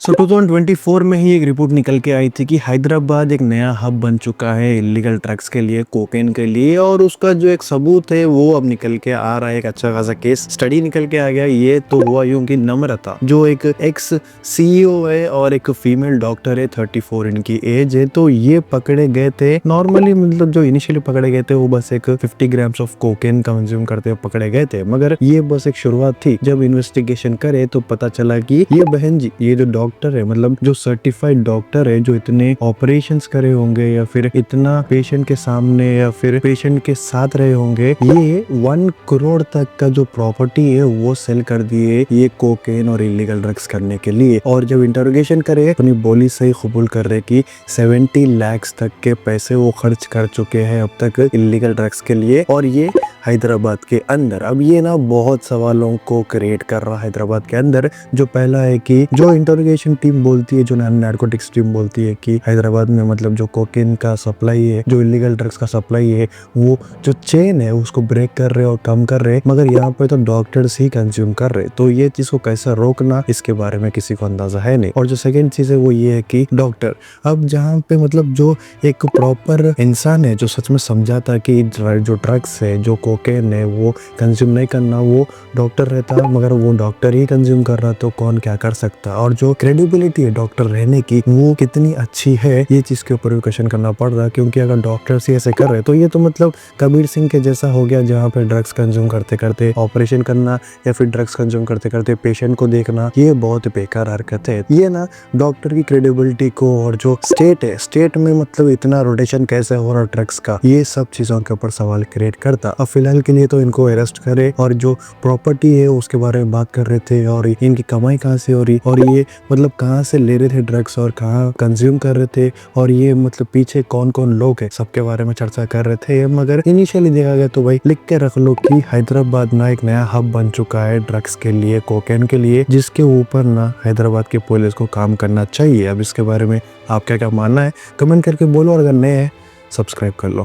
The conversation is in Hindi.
2024 में ही एक रिपोर्ट निकल के आई थी कि हैदराबाद एक नया हब बन चुका है इलीगल ड्रग्स के लिए, कोकेन के लिए। और उसका जो एक सबूत है वो अब निकल के आ रहा है। एक अच्छा खासा केस स्टडी निकल के आ गया। ये तो हुआ यूं कि नम्रता जो एक एक्स सीईओ है और एक फीमेल डॉक्टर है, 34 इनकी एज है, तो ये पकड़े गए थे। नॉर्मली मतलब जो इनिशियली पकड़े गए थे वो बस एक 50 ग्राम्स ऑफ कोकेन कंज्यूम करते हुए पकड़े गए थे, मगर ये बस एक शुरुआत थी। जब इन्वेस्टिगेशन करे तो पता चला कि ये बहन जी, ये जो डॉक्टर है, मतलब जो सर्टिफाइड डॉक्टर है, जो इतने ऑपरेशंस करे होंगे या फिर इतना पेशेंट के सामने या फिर पेशेंट के साथ रहे होंगे, ये 1 करोड़ तक का जो प्रॉपर्टी है वो सेल कर दिए ये कोकेन और इलीगल ड्रग्स करने के लिए। और जब इंटरोगेशन करे अपनी बोली से ही कबूल कर रहे कि 70 लाख तक के पैसे वो खर्च कर चुके हैं अब तक इलीगल ड्रग्स के लिए, और ये हैदराबाद के अंदर। अब ये ना बहुत सवालों को क्रिएट कर रहा है हैदराबाद के अंदर। जो पहला है कि जो इंटरोगेशन टीम बोलती है, जो नारकोटिक्स टीम बोलती है कि हैदराबाद में मतलब जो कोकेन का सप्लाई है, जो इलीगल ड्रग्स का सप्लाई है, वो जो चेन है उसको ब्रेक कर रहे और कम कर रहे, मगर यहाँ पे तो डॉक्टर्स ही कंज्यूम कर रहे। तो ये चीज को कैसे रोकना, इसके बारे में किसी को अंदाजा है नहीं। और जो सेकेंड चीज है वो ये है कि डॉक्टर, अब जहाँ पे मतलब जो एक प्रॉपर इंसान है जो सच में समझाता कि जो ड्रग्स है, जो कोकेन है, वो कंज्यूम नहीं करना, वो डॉक्टर रहता, मगर वो डॉक्टर ही कंज्यूम कर रहा, तो कौन क्या कर सकता। और जो क्रेडिबिलिटी है डॉक्टर रहने की वो कितनी अच्छी है, ये चीज के ऊपर भी क्वेश्चन करना पड़ रहा है। क्योंकि अगर डॉक्टर्स ही ऐसे कर रहे तो ये तो मतलब कबीर सिंह के जैसा हो गया, जहाँ पे ड्रग्स कंज्यूम करते करते ऑपरेशन करना या फिर ड्रग्स कंज्यूम करते करते पेशेंट को देखना, ये बहुत बेकार हरकत है। ये ना डॉक्टर की क्रेडिबिलिटी को, और जो स्टेट है, स्टेट में मतलब इतना रोटेशन कैसे हो रहा ड्रग्स का, ये सब चीजों के ऊपर सवाल क्रिएट करता। अब फिलहाल के लिए तो इनको अरेस्ट करे, और जो प्रॉपर्टी है उसके बारे में बात कर रहे थे, और इनकी कमाई कहाँ से हो रही, और ये मतलब कहाँ से ले रहे थे ड्रग्स और कहाँ कंज्यूम कर रहे थे, और ये मतलब पीछे कौन कौन लोग हैं, सबके बारे में चर्चा कर रहे थे। मगर इनिशियली देखा गया तो भाई लिख के रख लो कि हैदराबाद ना एक नया हब बन चुका है ड्रग्स के लिए, कोकेन के लिए, जिसके ऊपर ना हैदराबाद की पुलिस को काम करना चाहिए। अब इसके बारे में आप क्या क्या मानना है कमेंट करके बोलो, और अगर नए हैं सब्सक्राइब कर लो।